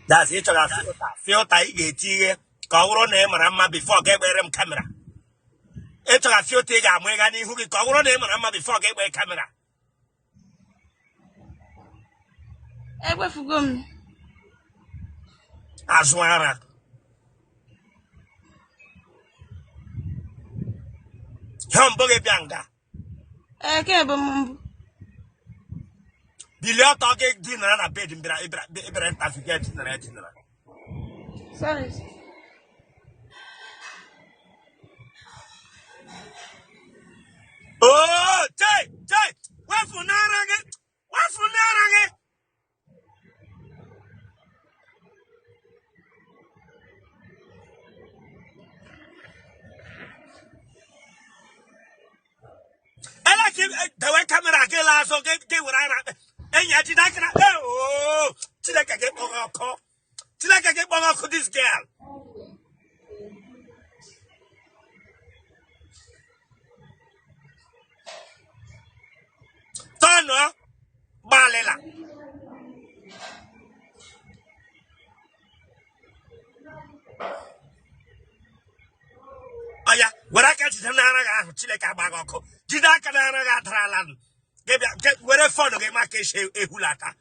That's it. Filter get Kawro name and before get them camera. It's a few things I'm waiting who get Kawro name and before get my camera. Egbe fugom. Azwara. Humble Bianca. Kebum. The little talking dinner and a bed in Ibrahim. Sorry. Oh, Jay, where for Narang? What for Narang? I like him. The way camera get last or get what I and yet I can. Oh, till I can get more call. Till I can get more of this girl. Tono, Balela. Oh, yeah, what I catch is an Araga, Chileka Bagoko. Did I can Araga get where a phone of a Makish Ehulata.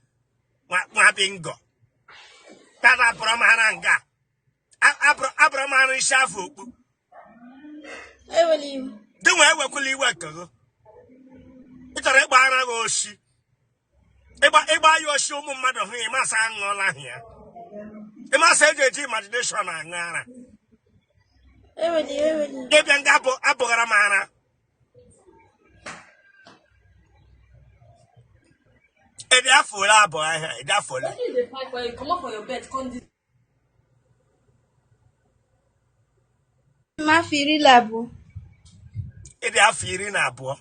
My bingo. Tata Bramaranga. Abramani Shafu. I will leave. The way we could leave work. It's a red bar of Oshi. Eba your show, mother, he must hang on here. He must say the imagination. I will leave. Give them Aboramana. And therefore, boy, therefore. What is the fight where you come up for your bed? Ma firi labo. It are fearing a boy.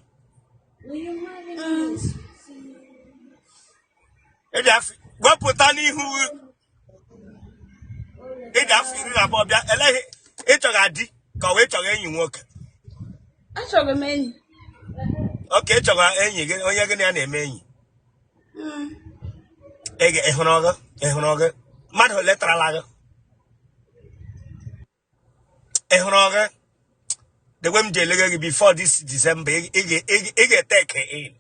It have what put on who it have fearing about that. It's a gaddy. Go wait again, work. I saw the menu. Okay, to any again, or you're going to name. Egg Ehonoga, Mother letter lager. Ehonoga, the women delivery before this December, Egg take in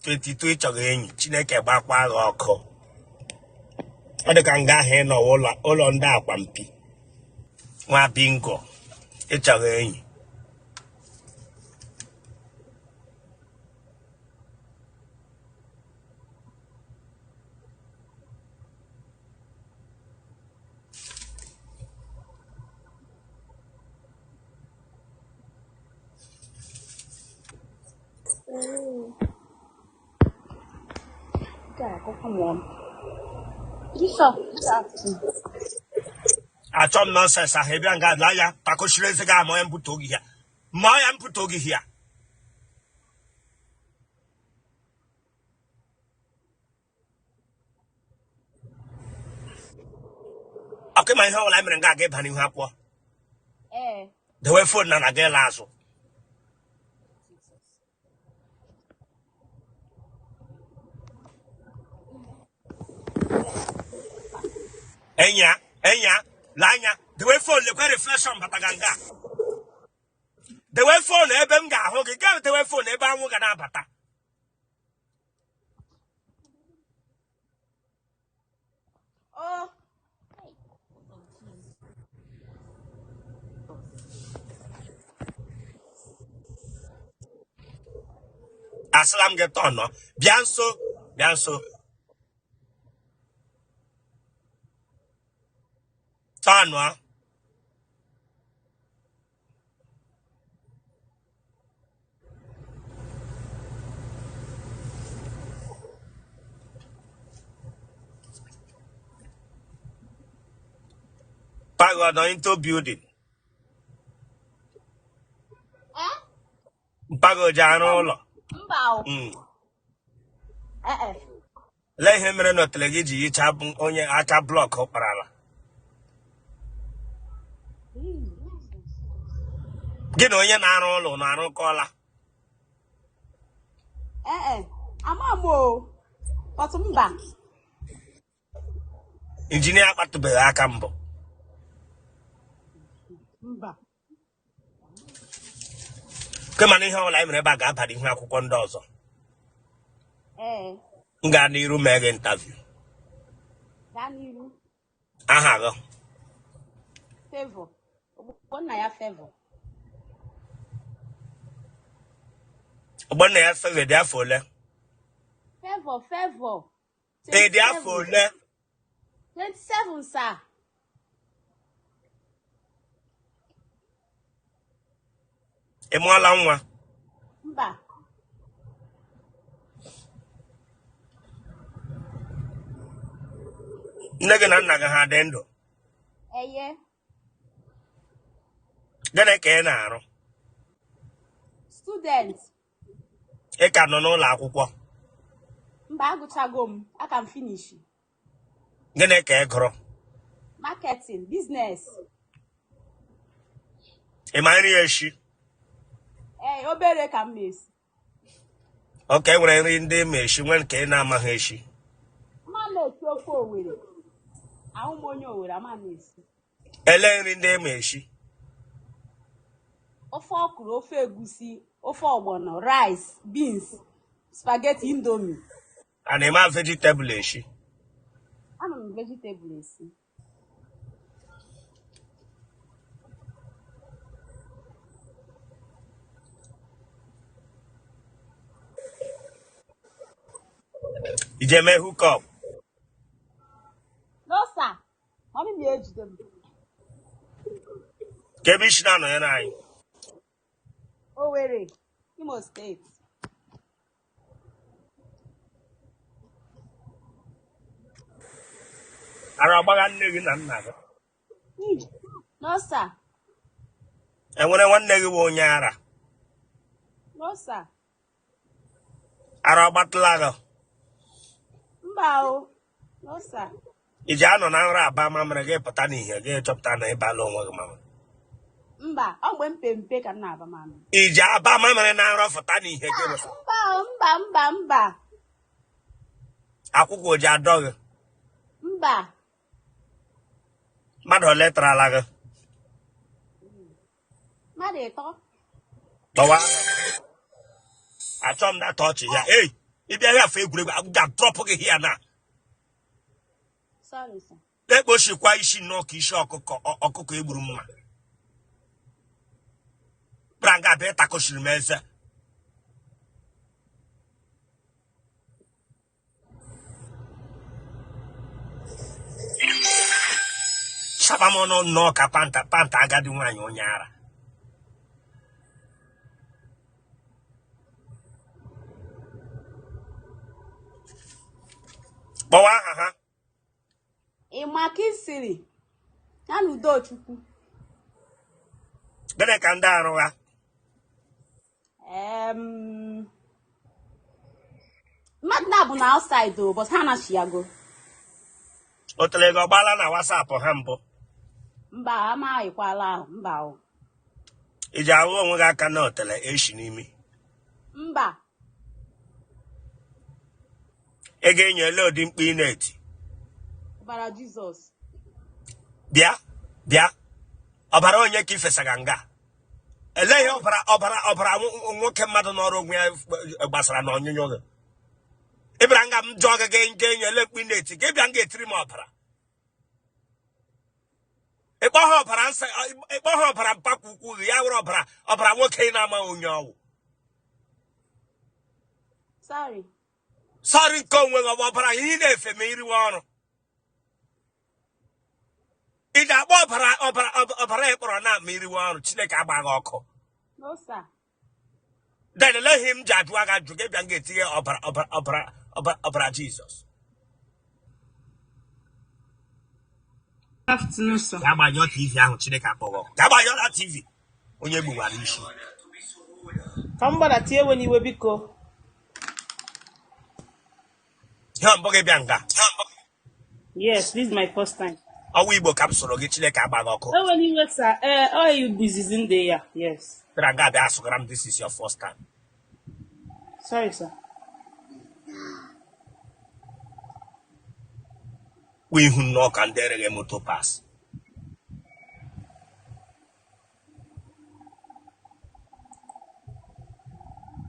22 again, Chineke back while or call. And the Ganga hen or all on that bumpy. Wa bingo, it's again. Come on. I told nonsense. I have young guy liar. Pacoshirega, my amputogi here. My amputogi here. Okay, my whole I'm going to get Honey Hapwa. The way for Nana Gelazo. Enya, Lanya, the way for the very flesh on Bataganga. The way for Nebenga, Hogan, the way for Nebamuga Bata. Oh. Aslam get on, no? Bianso. Tanwa. Pago no into building. Pago Janolo. Let him run out leggy each up on your aka block or parala. Get on your nano collar. I'm a mo. What's back? Engineer akpatụbeghị aka mbụ. Mba. Kemana ihe ọbụla anyị mere ebe a ga-abara ihu akwụkwọ ndị ọzọ. M gaa n'iru mee gị interview. Gaa n'iru. Aha gị. Favor. Ogbonna ya Favor. Ogbonna ya Favor dị afọ ole? Favor. Dị afọ ole? 27, sir. Ị mụọla nwa? Mba. Nne gị na nna gị ha dị ndụ? Eye. Gịnị ka ị na-arụ? Student. Ị ka nọ n'ụlọ akwụkwọ? Mba, agụchago m. Aka m finish. Gịnị ka ị gụrụ? Marketing, business. Ị ma nri eshi? Obere ka m na-esi. Oke, nwere nri ndị ma eshi nwere nke ị na-amaghị eshi. Mma na-esi ofe Owere. Ahụ m onye Owere ama na-esi. Ele nri ndị ma eshi? Ofe ọkwụrụ, ofe egusi, ofe ọgbọnọ, rice, beans, spaghetti, indomie. A na-eme vegetable eshi? Ana m vegetable esi. Ije mee hook up? No, sir. Mommy me ejide m. Ka ebe isi na-anọnyere anyị? Owere, Imo State. Ara ọgbaga nne gị na nna gị? No, sir. Enwere nwanne gị bụ onye ara? No, sir. Ara ọgbatụla gị? Mba o. No, sir. Ije anọ na nra aba ma mere gị pụta n'ihe gị chọpụta na ịbala onwe gị mama? Mba, ọ mgbe mpe ka m na-aba mama. Ije aba ma mere na nra fụta n'ihe gị rụsa? Mba. Akwụkwọ oji adọ gị? Mba. Mmadụ ole tarala gị? Mmadụ ịtọ. Tọwa. Achọ m data ọchị ya. Ei, ịbịa ya afọ egwuregwu, a ga-drọpụ gị hịa na. Sorry, sir. Ekpochikwa isi nnọọ ka isi ọkụkọ egburu mma. Branga abịa ịtakọchiri m eze. Shaba m ọnụ nnọọ ka panta agadi nwaanyị onye ara. Kpọwa aha ha. Ị ma ka ị siri? Ya na Udochukwu. Gịnị ka ndị arụ ha? Mmadụ na-abụ na outside o, but ha na-achịago. Otele gị ọgbala na WhatsApp ha mbụ? Mba, amaghịkwala ahụ. Mba o. Iji ahụ onwe gị aka na otele eshi n'imi? Mba. Ị ga-enyo ele ụdị mkpu ị na-eti? Ọbara Jizọs. Bịa. Ọbara onye ka ifesaga nga? Eleghị ọbara nwoke mmadụ n'ọrụ onwe ya gbasara na onyonyo gị. Ịbịara nga m jụọ gị ga-enyo ele mkpu ị na-eti, ka ịbịa nga etiri m ọbara. Ịkpọ ha ọbara mpakwa ukwu gị, ya were ọbara nwoke ị na-amaghị onye ọwụ. Sorry nke onwe gị, ọbara ihe ị na-efe ma iriwe ọrụ. Ị ga-agba ọbara ịkpọrọ na ma iriwe ọrụ, Chineke agbaghị ọkụ. No, sir. Eleghị m ji ajụ aga ajụ gị bịa ga-etinye ọbara Jizọs. Afternoon, sir. Ga-agbanyọ TV ahụ, Chineke akpọghọ. Ga-agbanyọ na TV. Onye gbuwara isi. Ka m gbadata ewe n'iwe biko. Ihe mbụ gị bịa nga? Yes, this is my first time. Ọwụ Igbo ka m soro gị, Chineke agbaghị ọkụ. Ewe n'iwe, sir. All you busy in there, yeah. Yes. Bịara nga bịa asụgara m, this is your first time. Sorry, sir. We who knock and there a motor pass.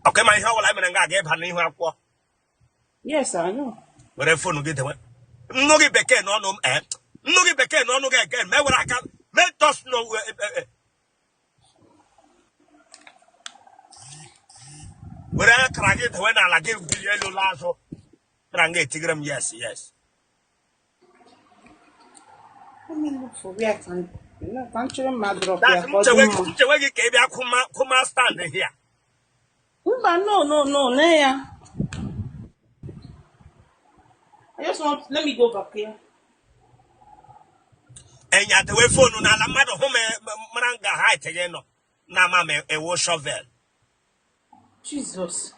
Okay, my how I mean, I gave her. Yes, I know. But I phone get away. No get back in on them, no get back in on again. Maybe I can let us know. When I crack it, when I give the yellow lasso, Tigram, yes, yes. Let me look for where I can. You know, country mad drop That's here. the way you gave a kuma standing here. No, Naya. I just want. Let me go back here. And yet the way phone on a matter home Maranga height again. Nama a wash shovel. Jesus.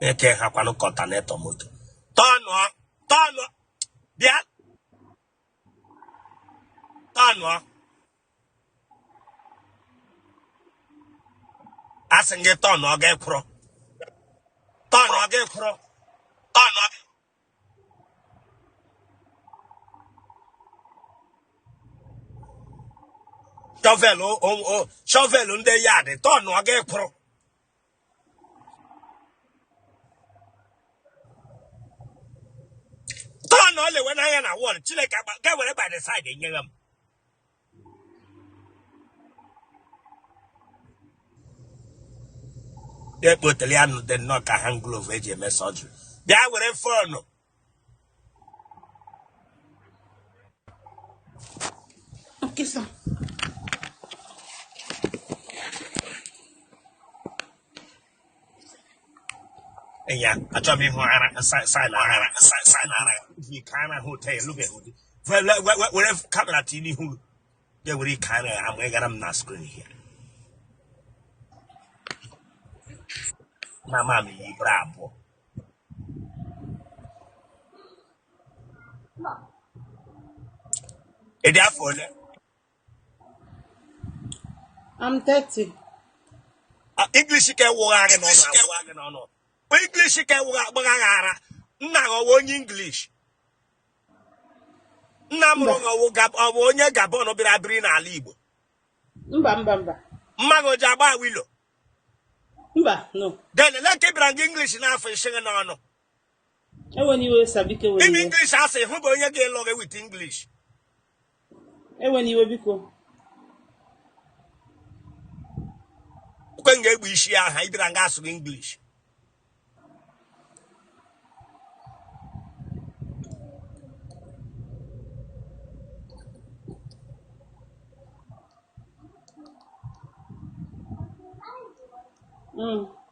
Eke hakwano continental motor. Turn, yeah, turn. Asking get turn or get pro. Turn or get pro. Turn or shovel on the yard. Turn or get pro. Turn only when I am a one. Chile get whatever by the side in them. They put the lian, they knock a hand glove, HMS surgery. They are whatever for no. Okay, sir. And yeah, I told me sign. If you can't hotel, look at it. Well, whatever camera TV who they will kind of, I'm going to get them not screen here. Mamma mi bravo. E therefore, I'm 30. English can work on. English can work. Now, only English. Mba. Namro onye Gabon obira biri na ala Igbo. Mba. Mmago jaba wilo. Mba, no. Then let ke brang English na afọ ishe na ono. Ewen iwe sabike wen In iwe. English ase hu bo onye ga log with English. Ewen iwe biko. Kwen ga egbu isi aha ibira nga asu English.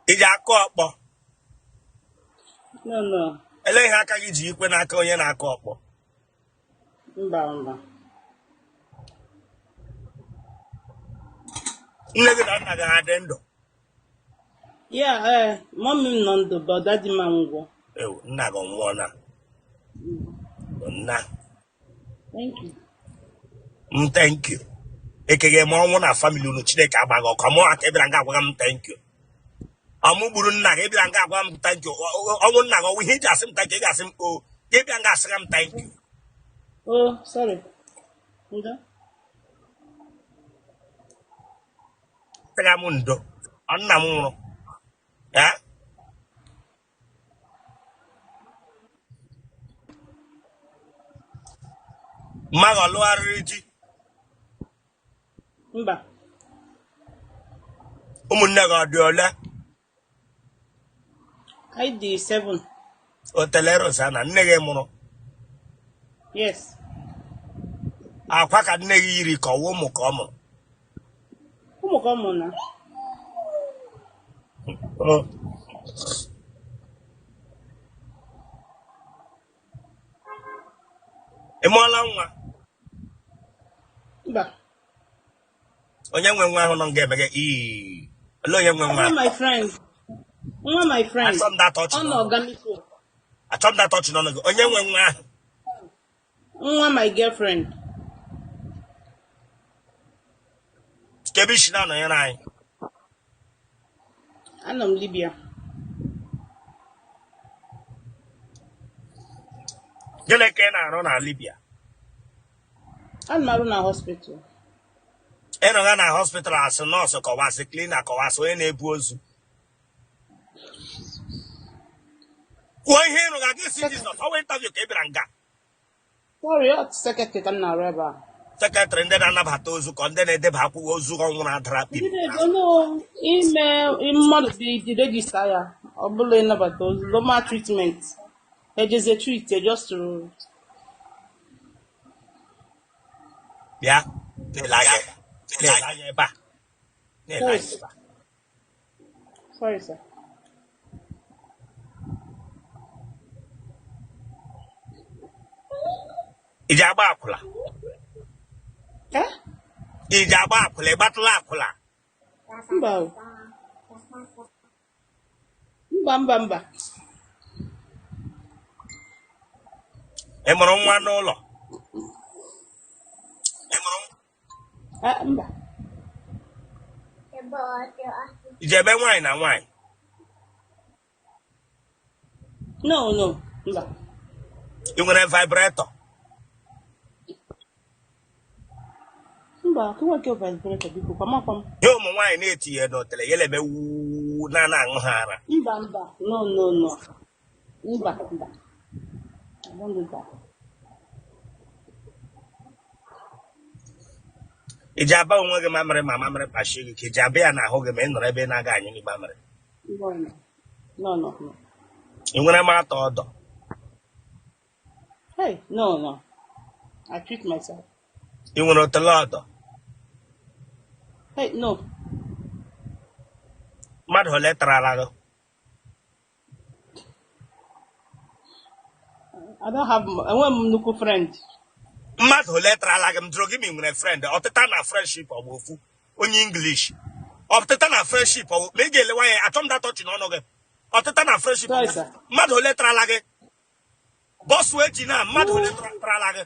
Iji akọ ọkpọ. No. Ele ihe aka gị ji ikwe n'aka onye na-akọ ọkpọ. Mba. Nne gị na nna gị ha dị ndụ. Yeah, mommy nọ ndụ, but daddy ma ngwọ. Ewu, nna gị nwụọ na. Nna. Thank you. Thank you. Ekege ma ọnwụ na family unu Chineke agbaghị ọkụ. Mụ aka ebira nga agwaga m thank you. Ọmụ gburu nna gị ebira nga agwa m thank you. Ọnwụ nna gị ọwụ ihe iji asị m thank you, ị ga-asị m o. Ebira nga asịga m thank you. Oh, sorry. Nga? Sịga m ndo. Ọ nna m nwụrụ. Ya? Mmadụ ọlụgharịrị ji. Mba. Ụmụnne gị ọ dị ole? I dị 7. Otele Rossana, nne gị mụrụ. Yes. Akwa ka nne gị yiri ka ọwụ ụmụ ka ọ mụrụ. Ụmụ ka ọ mụrụ na. Ị mụọla nwa? Mba. Onye nwe nwa ahụ nọ nga emege ii. Ele onye nwe nwa? My friend. Nwa my friend. Achọ m that touch. Ọ nọ organic. Achọ m that touch n'ọnụ gị. Onye nwe nwa ahụ? Nwa my girlfriend. Kebishina no yana. I'm Libya. Gele kena no na Libya. I'm Maruna Hospital. Eno ga na hospital as nurse ko was cleaner ko was we na ebu ozu. Wo ihe no ga get Jesus. O interview ke biranga. Sorry, what secretary can now reba? Secretary ndị na-anabata ozu ka ndị na-edeba akwụkwọ ozu ọnwụ na-adara Did kpiri. I don't know email the register or bullying about those normal treatment. It is a treat just to Bịa na-ele anya ebe a. Na-ele anya ebe a. sorry, sir. Iji agba akwụla. Eh? Iji agba akwụla ịgbatụla akwụla. Mba. Ị mụrụ nwa n'ụlọ. Mba. Iji ebe nwaanyị na nwaanyị. No. Mba. Ị nwere vibrator. Mba, kama kyo vibrator biko kwa mapam. Ihe ụmụ nwaanyị na-etinye n'otele ya na-eme wuu na-aṅụ ha ara. Mba. No. Mba. I don't do that. Iji aba onwe gị mamịrị ma mamịrị kpachie gị ka iji aba ya n'ahụ gị ma ị nọrọ ebe ị na-aga anyị n'igba mamịrị. No. Ị nwere mata ọdọ. Hey, no. I treat myself. Ị nwere otele ọdọ. Hey, no. Mmadụ ole tarala gị. I want nnukwu friend. Mmadụ ole tarala gị m jụrụ gị ma ị nwere friend. Ọtịta na friendship ọ bụ ofu onye English. Ọtịta na friendship ọ bụ ma ị ga-elewa ya achọ m datọchi n'ọnụ gị. Ọtịta na friendship Sorry, sir. mmadụ ole tarala gị. Bọsụ eji na mmadụ ole tarala gị.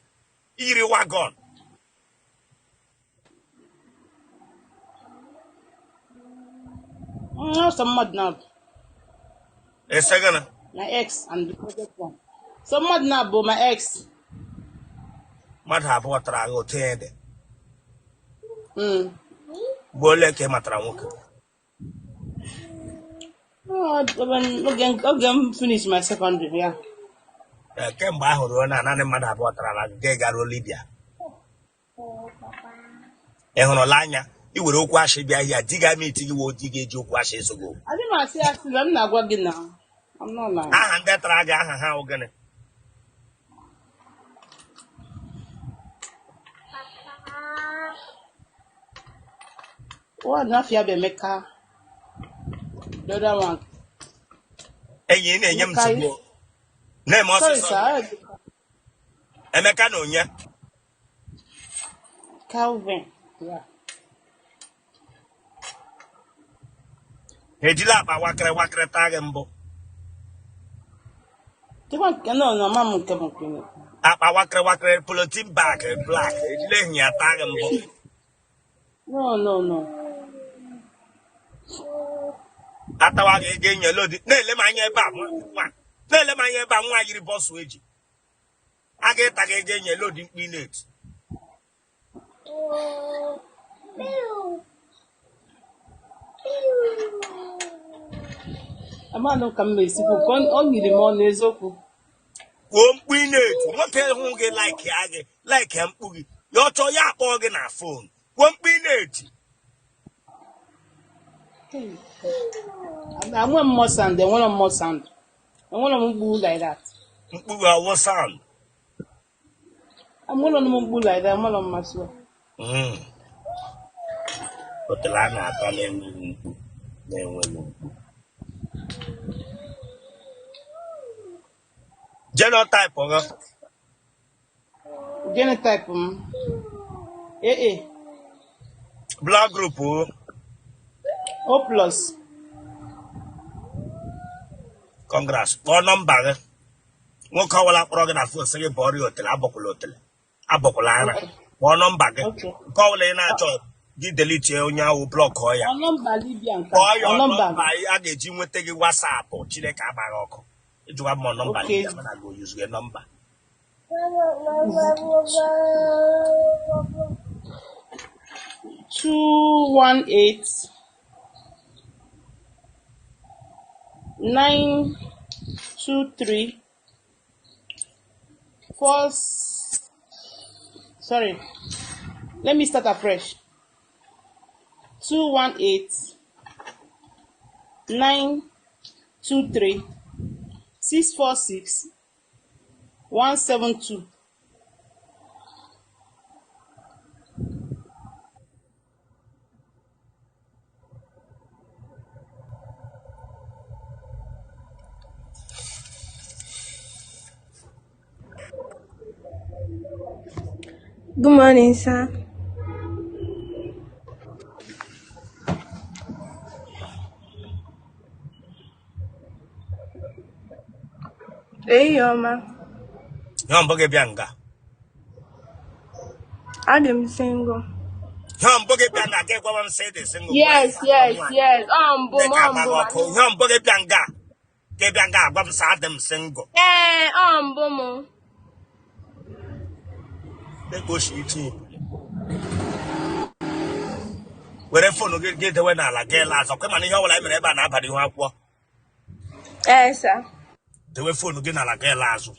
Iri wagon. Some mad now. A second. My ex and the project one. Some mad now, but my ex. Mmadụ abụọ tara gị otu ihe dị. Bụ ole ka ị matara nwoke. Okay, I'm finish my secondary, yeah. Kemgbe ahụ ruo na naanị mmadụ abụọ tarala gị garuo Libya. Ị hụrụla anya i were okwu ashị bịa ya di ga iti gị wo di ga-eji okwu ashị esogo. I didn't say I'm not working now. I'm not lying. Aha ndị tara gị aha ha ogene. What enough you have Emeka? The other one. Enyi na-enye m nsogbu. Na-eme Sorry, ọsịsọ. sir. Emeka na onye. Calvin. Yeah. Ejila akpa wakịrị taa gị mbụ. No, mama come on. Akpa wakịrị polythene bag black. Ejila ehi ya taa gị mbụ. No. Atawa gị ego enye lodi. Na-ele m anya ebe a nwa. Na-ele m anya ebe a nwa yiri bọsụ eji. A ga-ịta gị ego enye lodi mkpi na-eti. Amano ka mmesi ko o nyiri m ọnụ eziokwu. Kwuo mkpu ị na-eti. Nwoke hụ gị like ya mkpu gị. Ya ọ chọọ ya akpọọ gị na fon. Kwuo mkpu ị na-eti. I want more sound. They want more sound. I want them move like that. Mkpu gị ọwụ sound. I want them move like that. I want them maso. Otele a na-ata na-enweghị mkpu. Na-enweghị mkpu. Genotype ọga. Genotype AA. Blood group O plus. Congrats. Kpọọ nọmba gị. Nwoke ọwụla kpọrọ gị na fon sị gị bụ ọrịa otele abọkwụla otele. Abọkwụla ara. Kpọọ nọmba gị. Nke ọwụla ị na-achọ Gị delete onye ahụ block ya. On number Libya nka. Kpọọ ya On number number. a ga-eji nweta gị WhatsApp Chineke agbaghị ọkụ. Ịjụwa m number Okay. Libya mana go use your number. 218 923 4. Sorry. Let me start afresh. 218 923 646 172. Good morning, sir. Hey, Yoma. Yom boge bianga. I'm single. Yom boge bianga. Get what I'm saying. Single. Yes. Boom. Boom. Yom boge bianga. Get bianga. What I'm saying. Single. Boom. Negotiating. Where phone get the winner like girl as okay man here will I never na body one. Sir. The way phone get like girl as.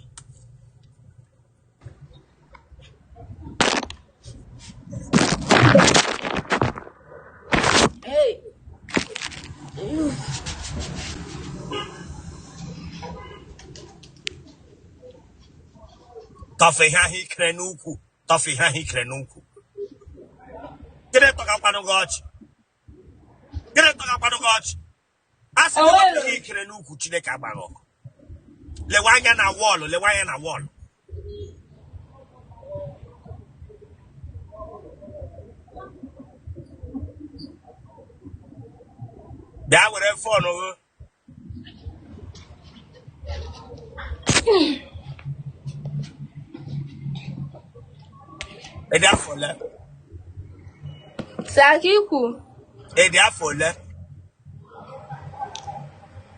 Hey. Toffee ha hi krenuku. Toffee ha hi krenuku. Get it talk about no goch. Get it talk about no goch. As you go hi krenuku Chineke agbaghị. Lewanya na wall. Bịa were phone o. Edi afọle. Sakiku. Edi afọle.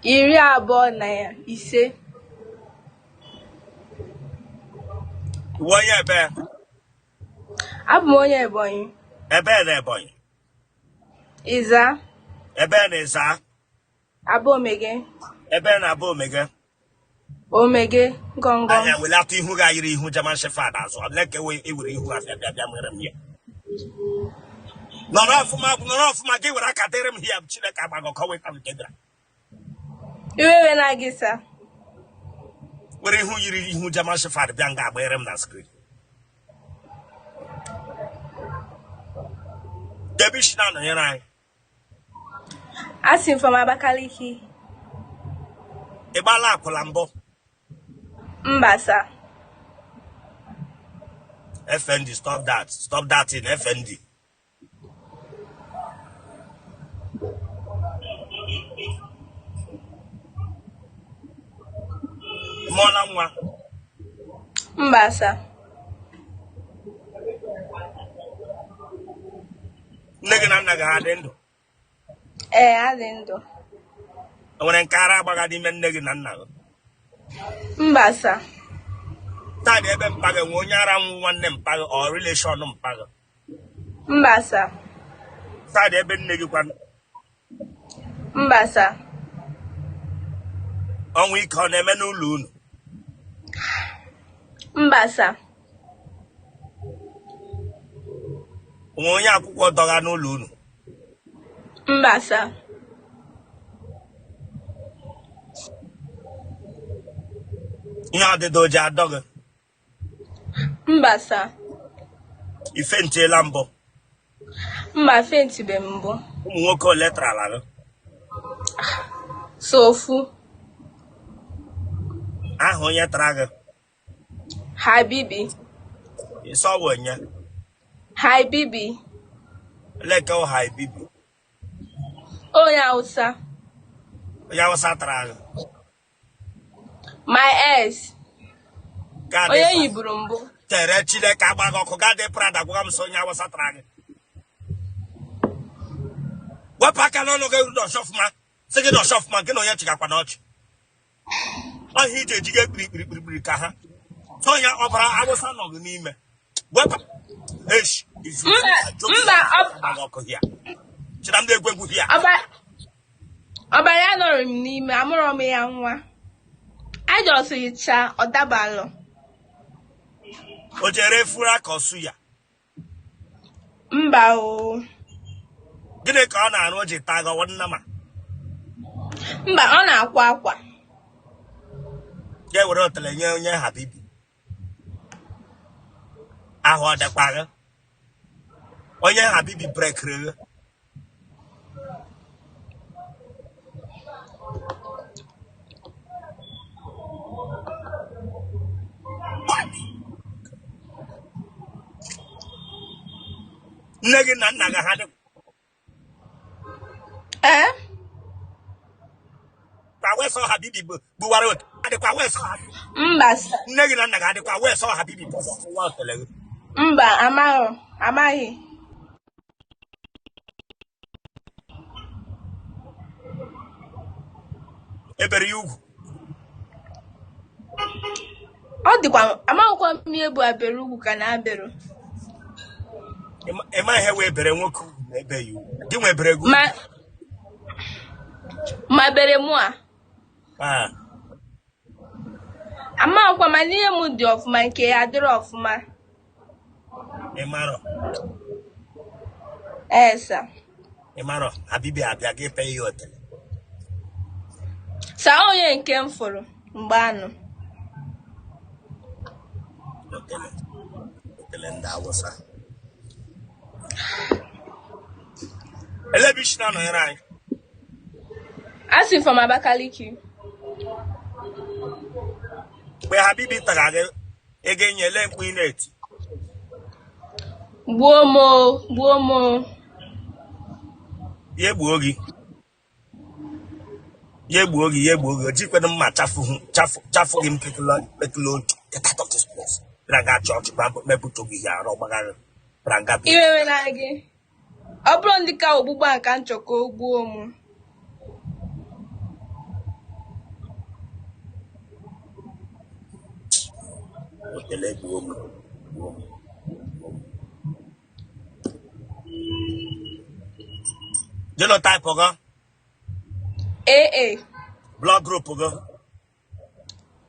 25. Wonye ebe. Abụ m onye Ebonyi. Ebe na Ebonyi. Iza. Ebe na Ịza. Abụ Omege. Ebe na abụ Omege. Omege. Gongo. Anya wele atụ ihu ga yiri ihu German Shepherd azụ. Leke we ewere ihu afịa bịa mere m ya. Nọrọ ọfụma gị were aka dịrị m hịa Chineke agbaghị ọkọ weta nke dịra. Iwewe na gị, sir. Were ihu yiri ihu German Shepherd bịa nga agbanyere m na screen. Debish na nọnyere anyị. Asị m from Abakaliki. Ị gbala akwụla mbụ. Mba, sir. FND, stop that. Stop that in FND. Mona nwa. Mba, sir. Nne gị na nna gị ha dị ndụ. Adị ndụ. O nwere nke ara agbaga n'ime nne gị na nna gị. Mba, sir. Taa dị ebe mpa gị nwe onye ara nwu nwanne mpa gị or relation mpa gị. Mba, sir. Taa dị ebe nne gị kwanụ. Mba, sir. Ọnwụ ike ọ na-eme n'ụlọ unu. Mba, sir. Nwe onye akwụkwọ dọga n'ụlọ unu. Mba, sir. Ihe ọdịda oji adọ gị. Mba, sir. Ife ntiela mbụ. Mba, fentibe mbụ. Ụmụ nwoke ole trala gị. Sofu. Aha onye tara gị. Habibi. Ịsọwa onye. Habibi. Leke ọ Habibi. Onye Hausa. Onye Hausa tara gị. My ex. Onye yiburu mbụ. Tere Chineke agbaghị ọkụ gadị Prada gwa m so onye Hausa tara gị. What pack no no go do shop man. Say do shop man ke no ya chika kwa no chi. Oh he je jige bri ka ha. So ya obara awosa no ni me. What ish if you think I joke Mba, about here. Chidam de egwu here. ọba ya nọrọ m n'ime, amụrụ m ya nwa. Ajọsịcha ọdabalụ. O jere fura kosu ya. Mba o. Gịnị ka ọ na-arụ ji taga nwanna ma? Mba, ọ na-akwa akwa. Ya were otele nye onye Habibi. Ahụ ọ dịkwaghị. Onye Habibi brekere. Nne gị na nna gị ha dị Ee? kwa weso Habibi gbuwara otu. Adịkwa weso Habibi. Mba sa. Nne gị na nna gị adịkwa weso Habibi nwa otele gị. Mba, amaghị. Ebere ya ugwu. Ọ dịkwa, amaghịkwa m ihe bụ abere ugwu ka na-abere. Ịma ihe wee bere nwoke ugwu na ebe ya ugwu. Gị nwe bere gị ugwu. Ma bere mụ a. Amaghịkwa ma n'ihe m dị ọfụma nke ya adịrị ọfụma. Ịmarọ. Ee sa. Ịmarọ Habibi abịa gị pe ihe otele. Sa onye nke m fụrụ mgbe anụ. Otele ndị Awụsa. Elebishina nọ nyere anyị. Asị from Abakaliki. Mgbe Habibi tara gị ego enyele mkpu ị na-eti. Gbuo mo. Ye gbuo gị. O jikwedo mma chafu gị mpekilo. Get out of this place. Braga church mepụta gị ya arụ gbagara. Braga bi. Iwewe na gị. Ọ bụrụ ndị ka ogbugba nka nchọkọ gbuo mụ. Otele gbuo mụ. Genotype ogo. AA. Blood group ogo.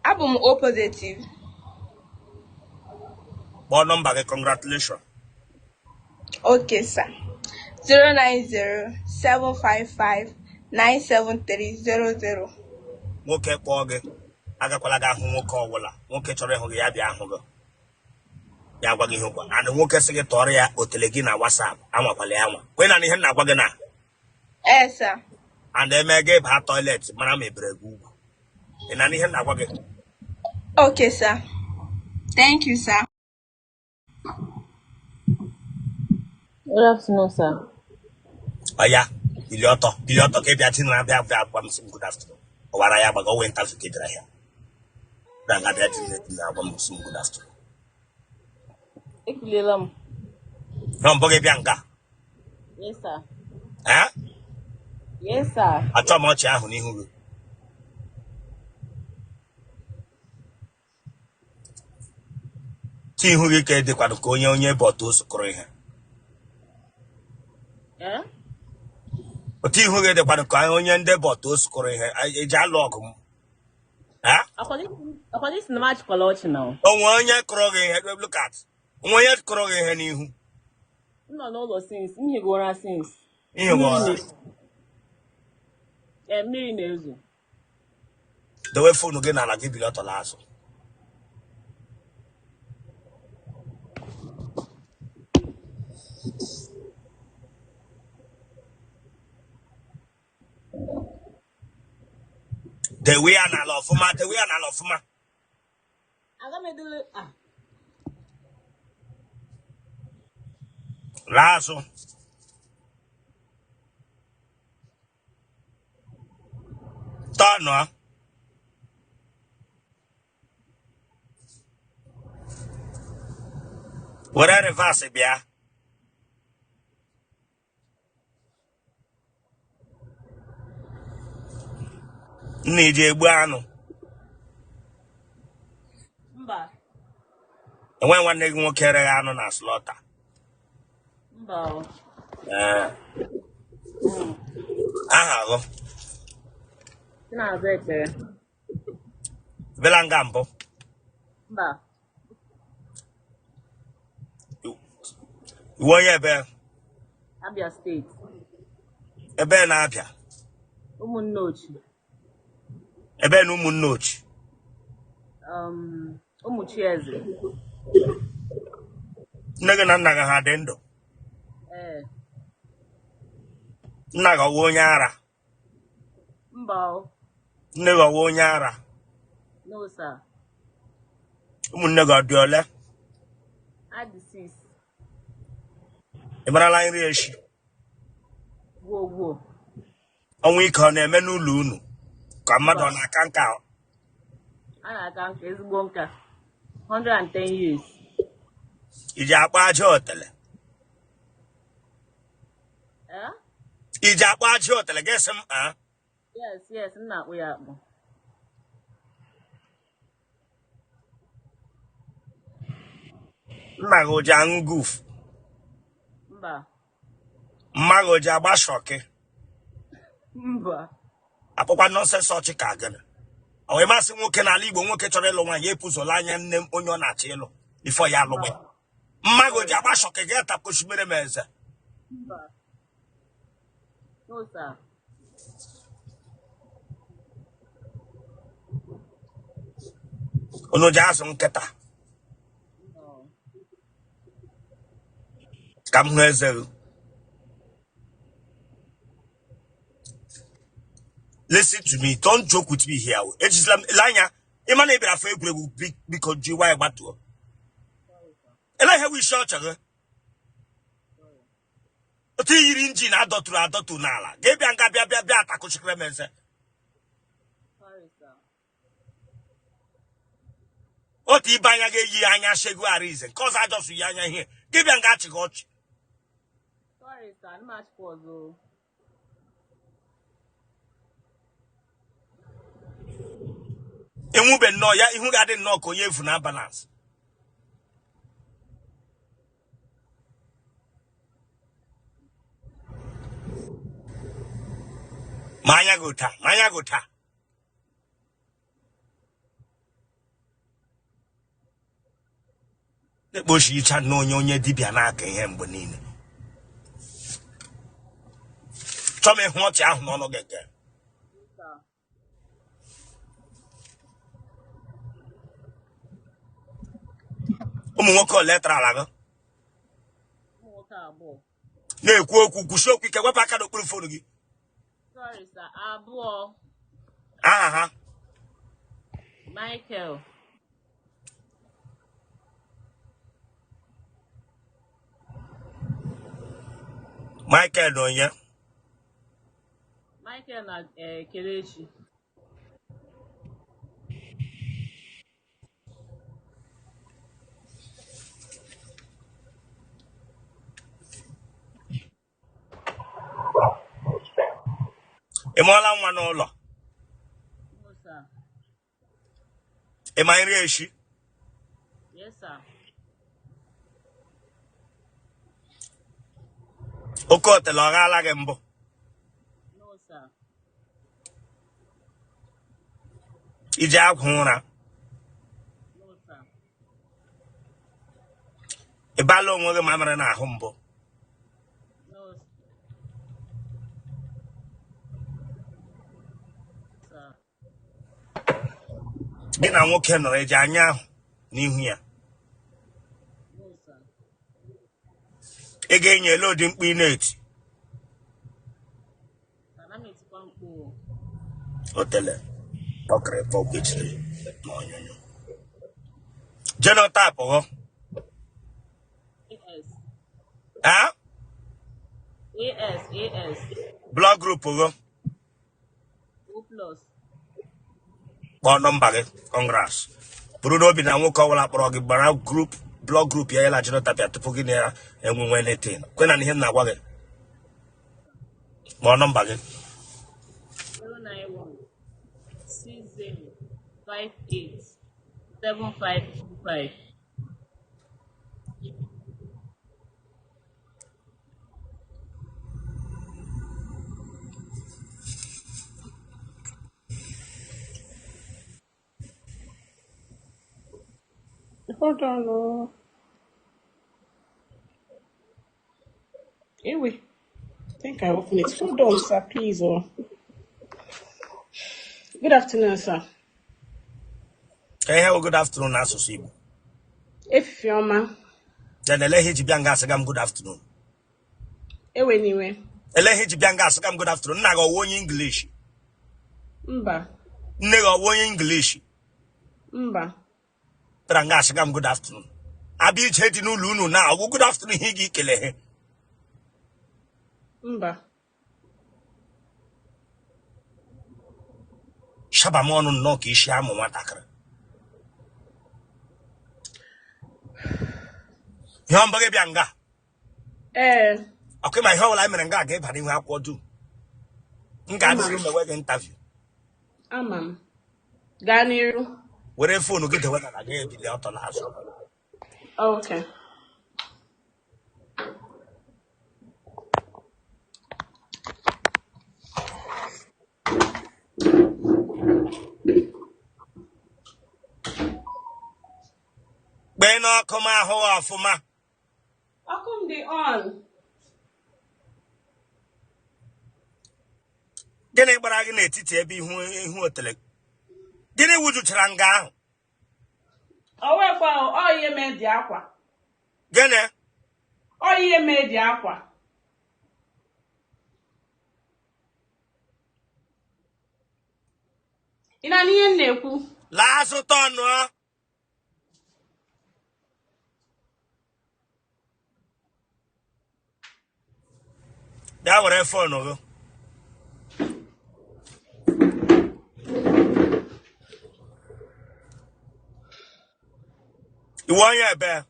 Abụ m O positive. Kpọọ nọmba gị, congratulations. Okay, sir. 090-755-97300. Nwoke kpọọ gị agakwala gị ahụ nwoke ọbụla. Nwoke chọrọ ịhụ gị ya bịa ahụ gị. Ya gwa gị ihe ụkwa. And nwoke sị gị tọrọ ya otele gị na WhatsApp. Anwakwala ya nwa. Kwe na ihe na-agwa gị na. Ee, sir. And eme gị baa toilet mara ma ebere gị ugwu. Ị na ihe na-agwa gị. Okay, sir. Thank you, sir. Good afternoon, sir. Oya, bili ọtọ ka ị bịa ti na-abịa agwa m sị good afternoon. Ọwara ya gbaga owe ntazu ka edere ya. Braga bịa ti na-agwa m sị good afternoon. Ekwulela m. Na mbọ gị bịa nka. Yes, sir. Yes, sir. Achọ m ọchị ahụ n'ihu gị. Ti ihu gị ka edekwanụ ka onye bọtụ o sokọrọ ihe. Eh? Otu ihu gị edekwanụ ka onye ndị bọtụ o sokọrọ ihe. Eji alụ ọgụ m. According to the match ọchị now. Onwe onye kụrụ gị ihe, look at. Onwe onye kụrụ gị ihe n'ihu. No, n'ụlọ since. Ihe gwara since. Ihe gwara. Mmiri na-ezo. Dewe fonu gị n'ala gị bili ọtọla azụ. Dewe ya n'ala ọfụma. Aga m edole Laa azụ. Tọnụ. Were reverse bịa. Nne je egbu anụ. Mba. Enwe nwanne gị nwoke ere anụ na slọta. Mba. Aha gụ. Chinaza Ekpere. Bela nga mbụ. Mba. Iwe onye ebe. Abia State. Ebe na-abịa. Ụmụnne Ochi. Ebe na ụmụnne Ochi. Ụmụ Chieze. Nne gị na nna gị ha dị ndụ. Ee. Nna gị ọwụ onye ara. Mba. Nne gị ọwụ onye ara. No, sir. Ụmụnne gị ọ dị ole? Adị 6. Ị marala nri echi? Gwuo. Ọnwụ ike ọ na-eme n'ụlọ unu? Ka mmadụ ọ na-aka nka? A na-aka nka ezigbo nka. 110 years. Iji akpa aja otele? Eh? Iji akpa aja otele ga-esi m Yes, m na-akpụ ya akpụ. Nna gị o ji aṅụ guf? Mba. Mma gị o ji agba shọkị? Mba. Akpụkwa nọnsensị ọchị ka gịnị? Ọ wee masị nwoke n'ala Igbo nwoke chọrọ ịlụ nwaanyị epụzola anya nne m onye ọ na-achọ ịlụ ifo ya alụgbe. Mma gị o ji agba shọkị ga-etapụchimere m eze? Mba. No, sir. Unu ji azụ nkịta? No. Ka m hụ eze gị. Listen to me, don't joke with me here. Ejizila m elanya, ịma na ịbịara afọ egwuregwu biko ji waya gbatuo. Ele ihe isi ọcha gị? Otu yiri injin adọtụ n'ala. Ga-ebịa nga bịa atakụchikere m eze. Sorry, sir. Otu ibe anya ga-eyi anya shegu arize. Nke ọzọ ajọsụ yi anya ihe. Ga-ebịa nga achị gị ọchị. Sorry, sir. I'm not sure. Enwube nnọọ ya ihu ga-adị nnọọ ka onye efu na balance. Ma anya gị taa. Ekpochi icha na onye dibịa na-aka ihe mgbe niile. Chọọ m ịhụ ọchị ahụ n'ọnụ gị nke. Ụmụ nwoke ole tara ala gị? Ụmụ nwoke abụọ. Na-ekwu okwu kwụsị okwu ike wepụ aka n'okpuru fonu gị. Sorry, sir. Abụọ. Aha ha? Michael. Michael na onye? Michael na Kelechi. Ị mụọla nwa n'ụlọ? No, sir. Ị ma nri echi? Yes, sir. Oke otele ọ ghaala gị mbụ? No, sir. Iji agwụ ụra? No, sir. Ị baala onwe gị mamịrị n'ahụ mbụ? No, sir. Gị na nwoke nọrọ eji anya ahụ n'ihu ya? No, sir. Ị ga-enye ele ụdị mkpu ị na-eti? Otele ọkara pọgbechiri na onyonyo. Genotype ọ? AS. Blood group ọ? O+. Kpọọ nọmba gị. Congrats. Bụrụ n'obi na nwoke ọbụla kpọrọ gị gbara blood group ya la genotype ya tupu gị na enwe netin. Kwena na ihe m na-agwa gị. Kpọọ nọmba gị. 091 080587525. Hold on. Oh. Anyway, I think I open it. Hold on, sir, please. Oh. Good afternoon, sir. Hey, have a good afternoon, Asosibo. If you're man, Then Elehi Bianga Sagam, good afternoon. anyway. Elehi Bianga Sagam, good afternoon. Nago one English. Mba. Nego one English. Mba. Tranga Sagam, good afternoon. Abi Cheti no Lunu now. Good afternoon, Higi Kelehe. Mba. Shabamono no Kishamu Matakra. Yambaga Bianga. Okay, my whole life and gave having up what do. Ngadi room the wedding interview. Amam. Ganiru. Where a phone will get the weather again, the auto last. Oh, okay. Beno come out ho for ma. How come they on? Gene baragin etiti ebi hu otele. Gene wuju tranga. Oh, well, oh, you made the aqua. Gene Oh, you made the aqua. In an ear neku. last ton. That were a phone over. You want your bear?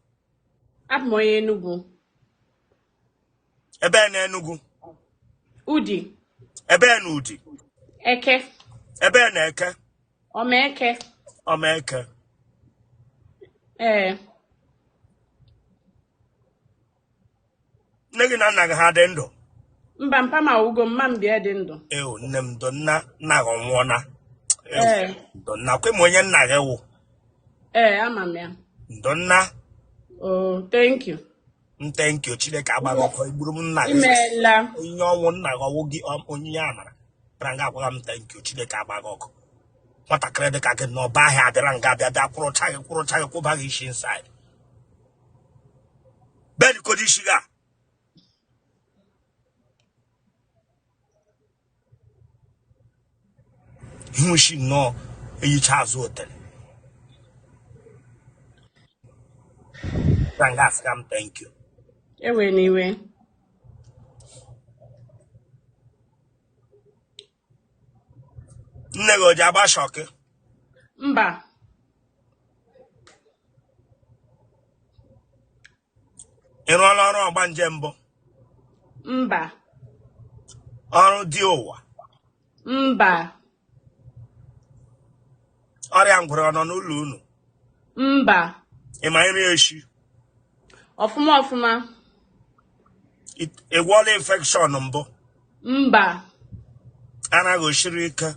At Moye Nubu. A bear nenugu. Udi. A bear nudi. Eke. A bear neke. Or meke. Or make. Nagin naga had endo. Mbampama ugo mambia dendo. Ew, nem donna nagonwana. Donna quemoyan nagawo. Amamia. Donna. Oh, thank you. Thank you, Chile Cabago, Brum Naga. Imela. No one Nagawogi on Yana. Pranga, thank you, Chile Cabago. What a credit I can no buy had the ranga that Kuro Bagish inside. Ben Kodishiga. Who she know a child's hotel. Rangascam, thank you. Anyway. Nego Jabba shock. Mba. In all Banjembo. Mba. Or Diowa. Mba. Oriangro no Lunu. Mba. In my issue. Ofuma. It a wall infection number. Mba. Ana go shirika.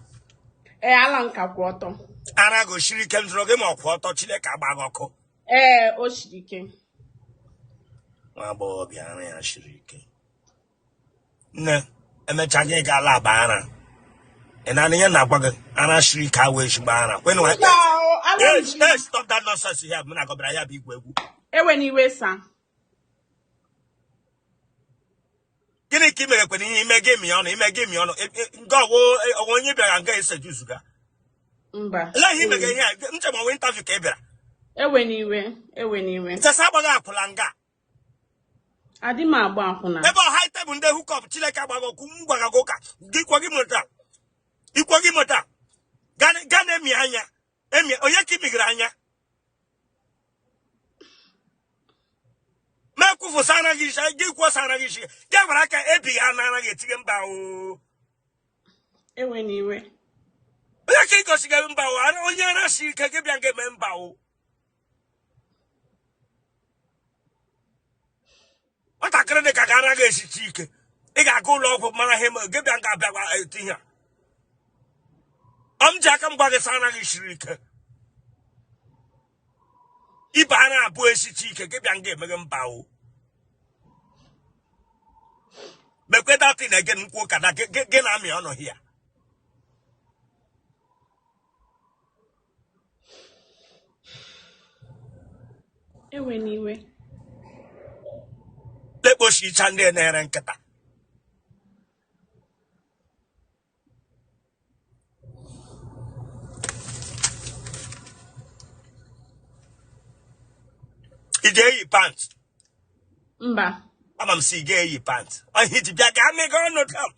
Alan Kakwoto. Ana go shirika droge mo kwoto Chile Cabagoko. Oshirike. Ma bo biana ya shirike. Ne, emechage gala bana. And I na baga ana shirika we shibana. When I yes, stop that nonsense you have. Muna go braya big wegu. Anyway, son. Gini kimere kweni imege mi ono. Go wo onye bia nga seduce ga. Mba. La hime ge here. Nche mo interview ke bia. Ewe. Nche sabaga akulanga. Adima agba akwuna. Ebe high table nde hook up Chile Cabagoko ngwaga goka. Dikwa gi mota. Ikwa gi mota. Gane mi anya. Emi oye kimigra anya. Kufu sana gisha, gikwa sana gisha. Gavraka epi anana getigem bao. Ewe. Oya Kaki gosi ga mba o ana onye na si ike ge bia ge mba o. Ota kere de ka gara ga esi ike. I ga go lo mara he ge bia ga bia wa etinya. Am ja kam gwa ge sana ge siri ike. Iba na abu esi ike ge bia ge mba o. Mekwe that thing again nkwo kada ge na me ono here. Anyway. Lebo shi chande na ere nketa. Ije yi pants. Mba. Amam si ge yi pants. I hit bia ga me go no tam.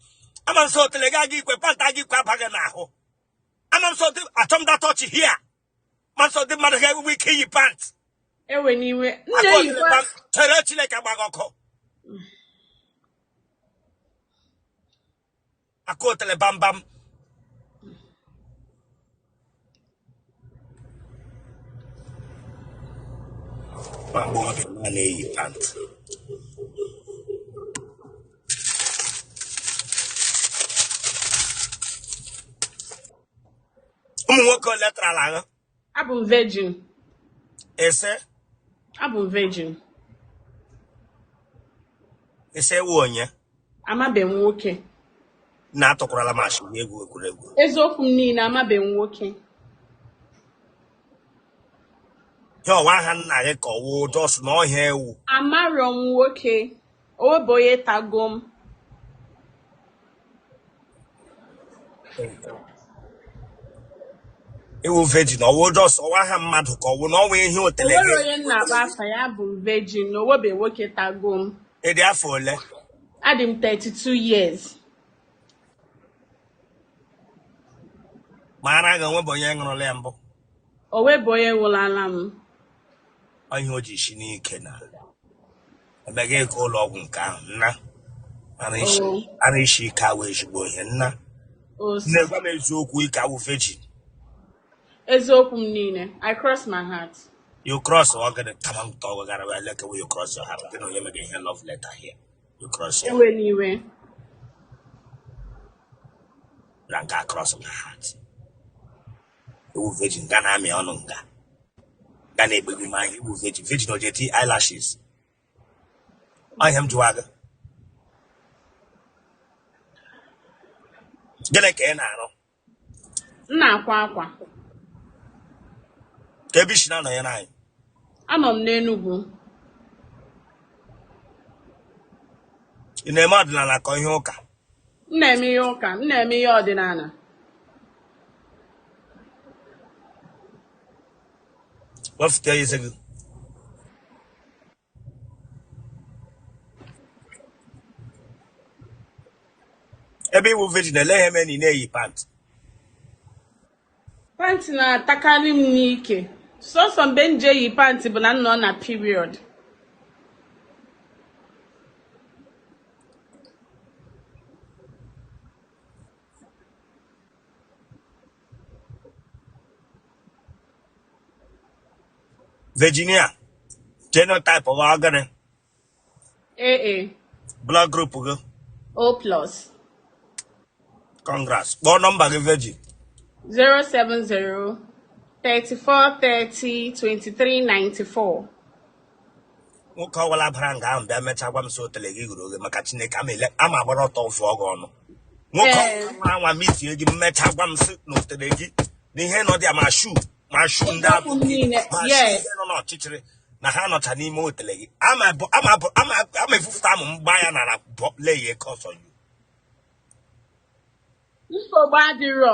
Amam so Otele ga gi kwe pants gi kwa baga na ho. Amam so the atom that touch here. Man so the mother we ki yi pants. Anyway. Tere chile ka bagoko. Ako Otele bam bam. Mambo na yi pants. Nwoke letra la. Abụ virgin. Ese? Abụ virgin. Ese wo onye? Amabe nwoke. Na atokwala mashi egwu egwuregwu. Eziokwu m niile amabe nwoke. Yo wa ha nna gị ka ọwụ just na ọhịa ewu. Amarọ m nwoke. O boye tagom. Ewu virgin ọwụ just ọwa ha mmadụ ka ọwụ na ọnwa ihe Otele gị. Onwere onye nna-akpa afa ya bụ virgin na owobe nwoke tagom. Ịdị afọ ole? Adị m 32 years. Mara ga nwebe onye ṅụrụla ya mbụ. Owe bụ onye nwụlala m. Ihe o ji shi n'ike na ebe gị ka ụlọ ọgwụ nke ahụ nna. Ara isi ike awụ ezigbo ihe nna. Na-egwa m eziokwu ike awụ virgin. Eziokwu m niile. I cross my heart. You cross or get a tamam to gara like way you cross your heart. You know you make a love letter here. You cross your Anyway. Ranka cross my heart. You virgin Ghana me onunga. Ghana baby man, you virgin or JT eyelashes. I am Juaga. Gele ke na no. Nna akwa akwa. Kebishi na no ya na. Anọ m n'Enugu. Ị na-eme ọdịnala ka ihe ụka? M na-eme ihe ụka, m na-eme ihe ọdịnala. Wafute ya ise gị. Ebe iwu virgin eleghị eme na ị na-eyi pant. Pantị na-atakarị m n'ike. Sọsọ mgbe m ji eyi pantị bụ na m nọ na period. Virginia, genotype of organ, AA. blood group go. O plus. Congrats. What number the virgin? 070 34 30 23 94. Nwoke ọwụla bara nga ahụ bịa mechaa gwa m so Otele gị gụrụ oge maka Chineke ama agbara ọtọ ofu ọgụ ọnụ. Nwoke ọwụla anwa mitie gị mechaa gwa m si na Otele gị na ihe nọ dị ma shu ndị abụ gị ma shu ihe nọ n'ọchịchịrị na ha nọcha n'ime Otele gị ama efufuta amụ mgba ya nara leye ka ọsọ yu. Nsogbu adịrọ.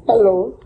Hello.